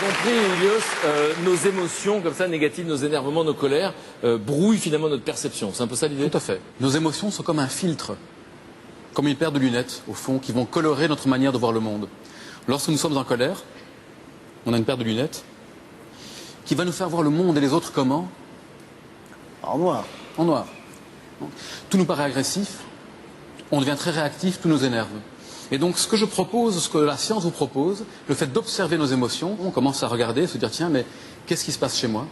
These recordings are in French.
compris, Ilios, nos émotions comme ça négatives, nos énervements, nos colères, brouillent finalement notre perception. C'est un peu ça l'idée? Tout à fait. Nos émotions sont comme un filtre, comme une paire de lunettes, au fond, qui vont colorer notre manière de voir le monde. Lorsque nous sommes en colère, on a une paire de lunettes qui va nous faire voir le monde et les autres comment? En noir. En noir. Tout nous paraît agressif, on devient très réactif, tout nous énerve. Et donc ce que je propose, ce que la science vous propose, le fait d'observer nos émotions, on commence à regarder, se dire tiens mais qu'est-ce qui se passe chez moi?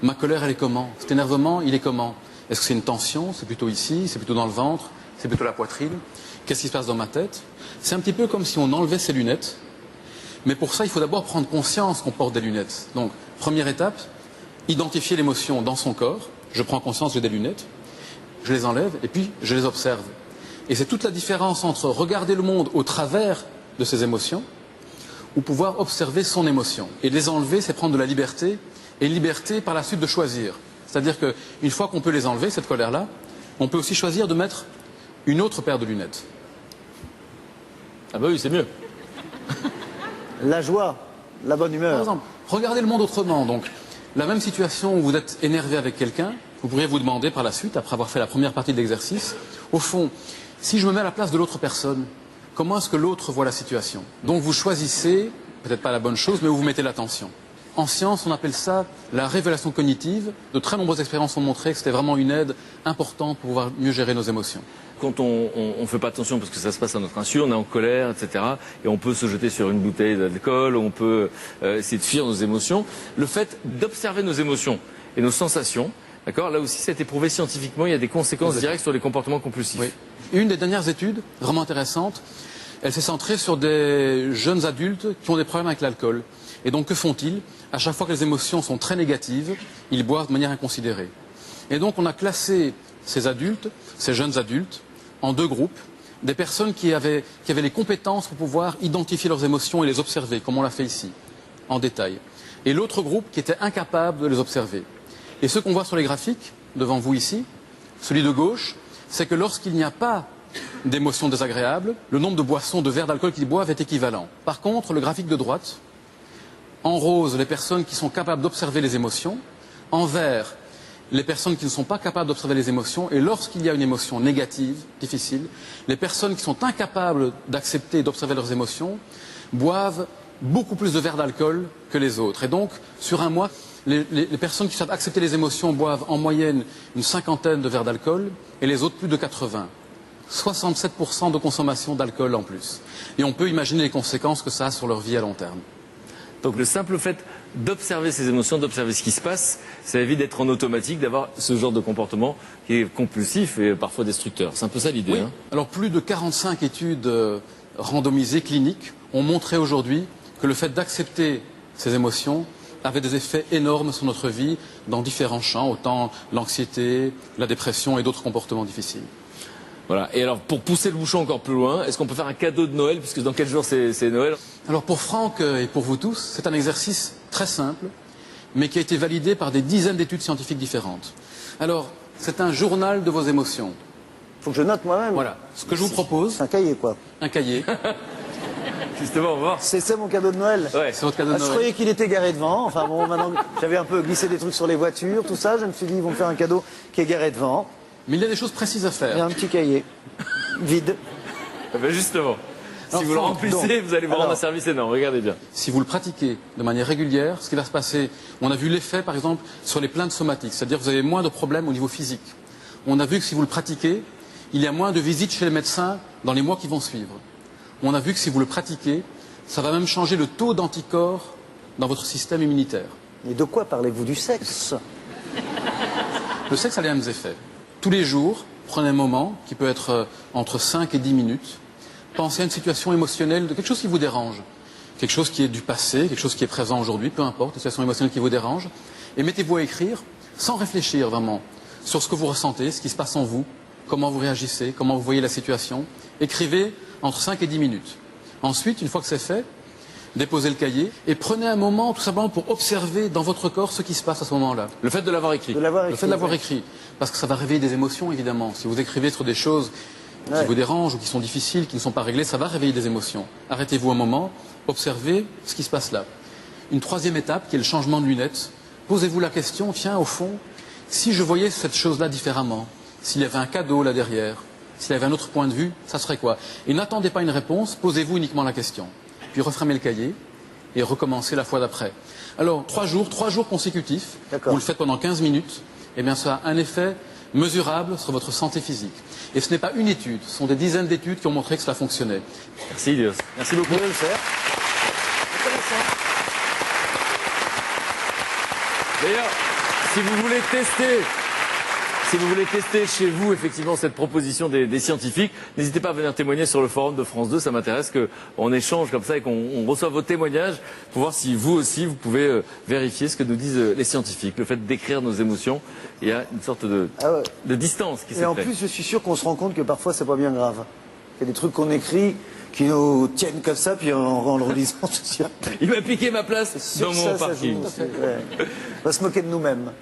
Ma colère elle est comment? Cet énervement il est comment? Est-ce que c'est une tension? C'est plutôt ici? C'est plutôt dans le ventre? C'est plutôt la poitrine? Qu'est-ce qui se passe dans ma tête? C'est un petit peu comme si on enlevait ses lunettes. Mais pour ça il faut d'abord prendre conscience qu'on porte des lunettes. Donc première étape, identifier l'émotion dans son corps. Je prends conscience que j'ai des lunettes, je les enlève et puis je les observe. Et c'est toute la différence entre regarder le monde au travers de ses émotions ou pouvoir observer son émotion. Et les enlever, c'est prendre de la liberté, et liberté par la suite de choisir. C'est-à-dire qu'une fois qu'on peut les enlever, cette colère-là, on peut aussi choisir de mettre une autre paire de lunettes. Ah bah oui, c'est mieux. La joie, la bonne humeur. Par exemple, regardez le monde autrement. Donc, la même situation où vous êtes énervé avec quelqu'un, vous pourriez vous demander par la suite, après avoir fait la première partie de l'exercice, au fond, si je me mets à la place de l'autre personne, comment est-ce que l'autre voit la situation? Donc vous choisissez, peut-être pas la bonne chose, mais où vous mettez l'attention. En science, on appelle ça la révélation cognitive. De très nombreuses expériences ont montré que c'était vraiment une aide importante pour pouvoir mieux gérer nos émotions. Quand on ne fait pas attention parce que ça se passe à notre insu, on est en colère, etc. Et on peut se jeter sur une bouteille d'alcool, on peut essayer de fuir nos émotions. Le fait d'observer nos émotions et nos sensations, d'accord, là aussi ça a été prouvé scientifiquement, il y a des conséquences directes sur les comportements compulsifs. Oui. Une des dernières études, vraiment intéressante, elle s'est centrée sur des jeunes adultes qui ont des problèmes avec l'alcool. Et donc que font-ils? À chaque fois que les émotions sont très négatives, ils boivent de manière inconsidérée. Et donc on a classé ces adultes, ces jeunes adultes, en deux groupes. Des personnes qui avaient les compétences pour pouvoir identifier leurs émotions et les observer, comme on l'a fait ici, en détail. Et l'autre groupe qui était incapable de les observer. Et ce qu'on voit sur les graphiques, devant vous ici, celui de gauche, c'est que lorsqu'il n'y a pas d'émotions désagréables, le nombre de boissons, de verres d'alcool qu'ils boivent est équivalent. Par contre, le graphique de droite, en rose, les personnes qui sont capables d'observer les émotions, en vert, les personnes qui ne sont pas capables d'observer les émotions, et lorsqu'il y a une émotion négative, difficile, les personnes qui sont incapables d'accepter et d'observer leurs émotions boivent beaucoup plus de verres d'alcool que les autres. Et donc, sur un mois, les personnes qui savent accepter les émotions boivent en moyenne une 50aine de verres d'alcool et les autres plus de 80. 67% de consommation d'alcool en plus. Et on peut imaginer les conséquences que ça a sur leur vie à long terme. Donc le simple fait d'observer ces émotions, d'observer ce qui se passe, ça évite d'être en automatique, d'avoir ce genre de comportement qui est compulsif et parfois destructeur. C'est un peu ça l'idée. Oui. Hein. Alors plus de 45 études randomisées cliniques ont montré aujourd'hui que le fait d'accepter ces émotions avait des effets énormes sur notre vie dans différents champs, autant l'anxiété, la dépression et d'autres comportements difficiles. Voilà. Et alors, pour pousser le bouchon encore plus loin, est-ce qu'on peut faire un cadeau de Noël, puisque dans quel jour c'est Noël? Alors pour Franck et pour vous tous, c'est un exercice très simple, mais qui a été validé par des dizaines d'études scientifiques différentes. Alors, c'est un journal de vos émotions. Faut que je note moi-même. Voilà. Ce que je vous propose, C'est un cahier, quoi. un cahier. Justement, on va voir. C'est mon cadeau de Noël. Ouais. C'est votre cadeau de Ah, je Noël. croyais qu'il était garé devant. Enfin bon, maintenant, j'avais un peu glissé des trucs sur les voitures, tout ça. Je me suis dit, ils vont me faire un cadeau qui est garé devant. Mais il y a des choses précises à Et faire. un petit cahier. Vide. Eh ben justement, Alors, si vous le Franck, remplissez, vous allez vous rendre un service énorme. Regardez bien. Si vous le pratiquez de manière régulière, ce qui va se passer, on a vu l'effet par exemple sur les plaintes somatiques, c'est-à-dire que vous avez moins de problèmes au niveau physique. On a vu que si vous le pratiquez, il y a moins de visites chez les médecins dans les mois qui vont suivre. On a vu que si vous le pratiquez, ça va même changer le taux d'anticorps dans votre système immunitaire. Et de quoi parlez-vous? Du sexe? Le sexe a les mêmes effets. Tous les jours, prenez un moment qui peut être entre 5 et 10 minutes. Pensez à une situation émotionnelle, de quelque chose qui vous dérange. Quelque chose qui est du passé, quelque chose qui est présent aujourd'hui, peu importe, une situation émotionnelle qui vous dérange. Et mettez-vous à écrire, sans réfléchir vraiment, sur ce que vous ressentez, ce qui se passe en vous, comment vous réagissez, comment vous voyez la situation. Écrivez entre 5 et 10 minutes. Ensuite, une fois que c'est fait, déposez le cahier et prenez un moment tout simplement pour observer dans votre corps ce qui se passe à ce moment-là. Le fait de l'avoir écrit. De l'avoir Le écrit. fait de l'avoir écrit, parce que ça va réveiller des émotions évidemment. Si vous écrivez sur des choses qui vous dérangent ou qui sont difficiles, qui ne sont pas réglées, ça va réveiller des émotions. Arrêtez-vous un moment, observez ce qui se passe là. une troisième étape qui est le changement de lunettes. Posez-vous la question, tiens, au fond, si je voyais cette chose-là différemment, s'il y avait un cadeau là derrière, s'il y avait un autre point de vue, ça serait quoi? Et n'attendez pas une réponse, posez-vous uniquement la question. Puis refermez le cahier et recommencez la fois d'après. Alors, 3 jours consécutifs, vous le faites pendant 15 minutes, et bien ça a un effet mesurable sur votre santé physique. Et ce n'est pas une étude, ce sont des dizaines d'études qui ont montré que cela fonctionnait. Merci Ilios. Merci beaucoup. Je vais le faire. D'ailleurs, si vous voulez tester chez vous effectivement cette proposition des scientifiques, n'hésitez pas à venir témoigner sur le forum de France 2. Ça m'intéresse qu'on échange comme ça et qu'on reçoive vos témoignages pour voir si vous aussi vous pouvez vérifier ce que nous disent les scientifiques. Le fait d'écrire nos émotions, il y a une sorte de distance qui s'est créée. Et en plus, je suis sûr qu'on se rend compte que parfois c'est pas bien grave. Il y a des trucs qu'on écrit qui nous tiennent comme ça, puis en le relisant, je suis sûr. Il m'a piqué ma place dans mon parking. On va se moquer de nous-mêmes.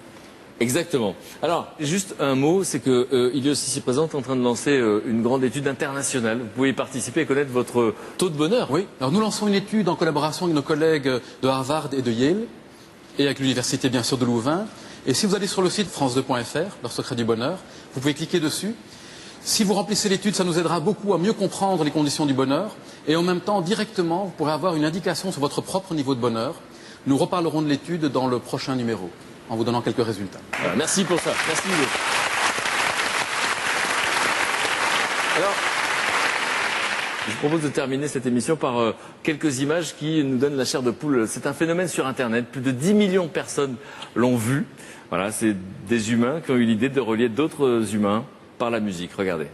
Exactement. Alors, juste un mot, c'est que Ilios ici présent est en train de lancer une grande étude internationale. Vous pouvez y participer et connaître votre taux de bonheur. Oui, alors nous lançons une étude en collaboration avec nos collègues de Harvard et de Yale, et avec l'université bien sûr de Louvain. Et si vous allez sur le site france2.fr, leur secret du bonheur, vous pouvez cliquer dessus. Si vous remplissez l'étude, ça nous aidera beaucoup à mieux comprendre les conditions du bonheur. Et en même temps, directement, vous pourrez avoir une indication sur votre propre niveau de bonheur. Nous reparlerons de l'étude dans le prochain numéro, en vous donnant quelques résultats. Voilà, merci pour ça. Merci Ilios. Alors, je vous propose de terminer cette émission par quelques images qui nous donnent la chair de poule. C'est un phénomène sur Internet. Plus de 10 millions de personnes l'ont vu. Voilà, c'est des humains qui ont eu l'idée de relier d'autres humains par la musique. Regardez.